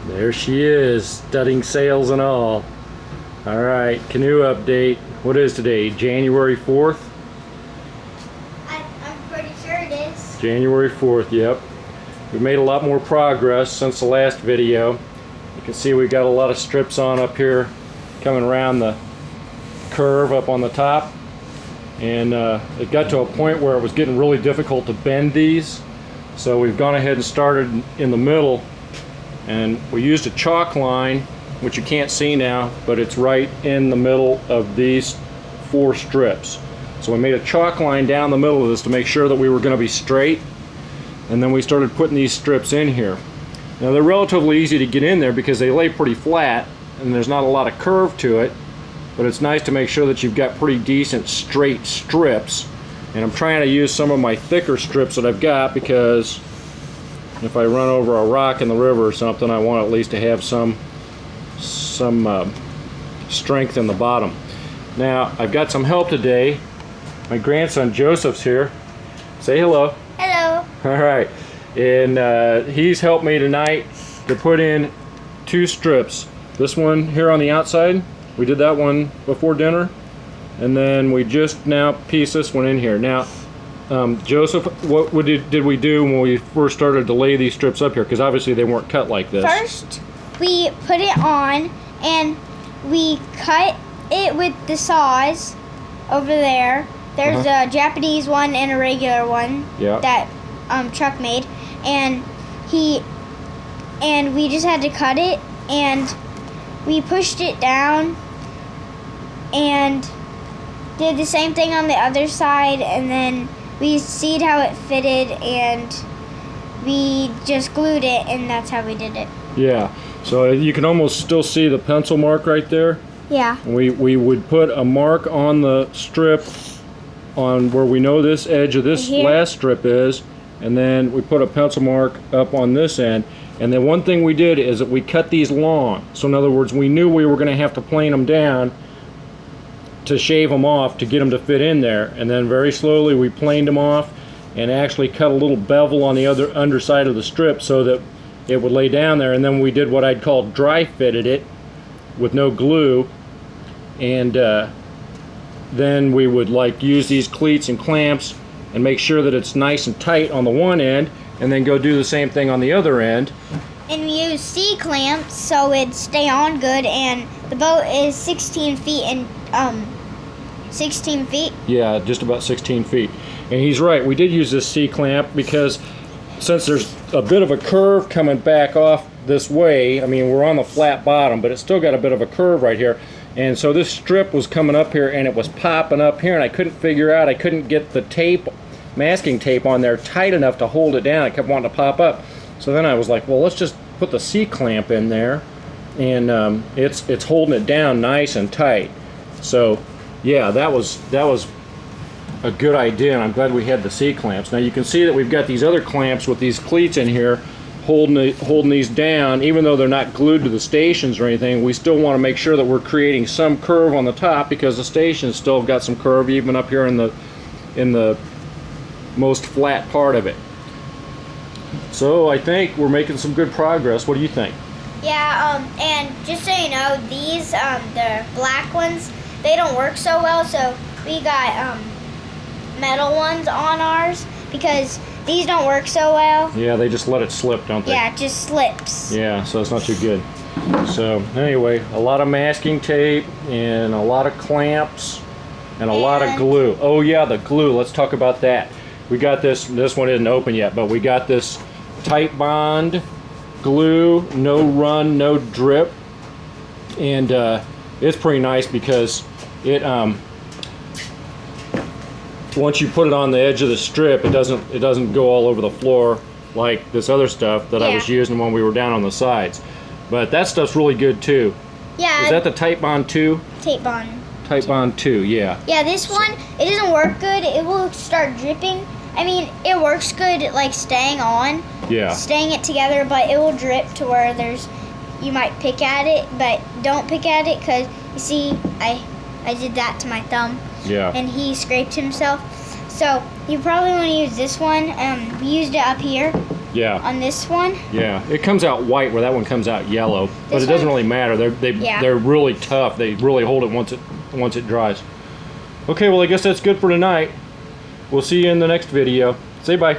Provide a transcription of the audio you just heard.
There she is, studding sails and all. All right, canoe update. What is today? January 4th? I'm pretty sure it is. January 4th, yep. We've made a lot more progress since the last video. You can see we got a lot of strips on up here coming around the curve up on the top. And it got to a point where it was getting really difficult to bend these. So we've gone ahead and started in the middle. And we used a chalk line, which you can't see now, but it's right in the middle of these 4 strips. So we made a chalk line down the middle of this to make sure that we were going to be straight. And then we started putting these strips in here. Now they're relatively easy to get in there because they lay pretty flat and there's not a lot of curve to it. But it's nice to make sure that you've got pretty decent straight strips. And I'm trying to use some of my thicker strips that I've got because if I run over a rock in the river or something, I want at least to have some strength in the bottom. Now, I've got some help today. My grandson Joseph's here. Say hello. Hello. All right. And he's helped me tonight to put in 2 strips. This one here on the outside, we did that one before dinner. And then we just now pieced this one in here. Now, Joseph, what did we do when we first started to lay these strips up here? Because obviously they weren't cut like this. First, we put it on and we cut it with the saws over there. There's a Japanese one and a regular one that Chuck made, and we just had to cut it, and we pushed it down and did the same thing on the other side, and then we see how it fitted, and we just glued it, and that's how we did it. Yeah, so you can almost still see the pencil mark right there. Yeah. We would put a mark on the strip on where we know this edge of this last strip is, and then we put a pencil mark up on this end. And then one thing we did is that we cut these long. So in other words, we knew we were going to have to plane them down to shave them off to get them to fit in there, and then very slowly we planed them off and actually cut a little bevel on the other underside of the strip so that it would lay down there. And then we did what I'd call dry fitted it with no glue, and then we would like use these cleats and clamps and make sure that it's nice and tight on the one end, and then go do the same thing on the other end. And we use C-clamps so it'd stay on good, and the boat is 16 feet and 16 feet? Yeah, just about 16 feet. And he's right, we did use this C-clamp because since there's a bit of a curve coming back off this way, I mean, we're on the flat bottom, but it's still got a bit of a curve right here. And so this strip was coming up here and it was popping up here, and I couldn't figure out, I couldn't get the tape, masking tape on there tight enough to hold it down. It kept wanting to pop up. So then I was like, well, let's just put the C-clamp in there, and it's holding it down nice and tight. So yeah, that was a good idea, and I'm glad we had the C-clamps. Now you can see that we've got these other clamps with these cleats in here holding these down. Even though they're not glued to the stations or anything, we still want to make sure that we're creating some curve on the top, because the stations still have got some curve even up here in the most flat part of it. So I think we're making some good progress. What do you think? Yeah, and just so you know, these, the black ones, they don't work so well, so we got metal ones on ours because these don't work so well. Yeah, they just let it slip, don't they? Yeah, it just slips. Yeah, so it's not too good. So anyway, a lot of masking tape and a lot of clamps and a lot of glue. Oh yeah, the glue, let's talk about that. We got this one isn't open yet, but we got this tight bond glue, no run, no drip, and it's pretty nice because it once you put it on the edge of the strip, it doesn't go all over the floor like this other stuff that I was using when we were down on the sides. But that stuff's really good too. Yeah. Is that the Tight Bond 2? Tight Bond. Tight Bond 2, yeah. Yeah, this one, it doesn't work good. It will start dripping. I mean, it works good like staying on. Yeah. Staying it together, but it will drip to where you might pick at it, but don't pick at it, because you see, I did that to my thumb. Yeah. And he scraped himself. So you probably want to use this one. We used it up here, Yeah. on this one. Yeah, it comes out white where that one comes out yellow, but This it doesn't one? really matter. They're really tough. They really hold it once it dries. Okay, well I guess that's good for tonight. We'll see you in the next video. Say bye.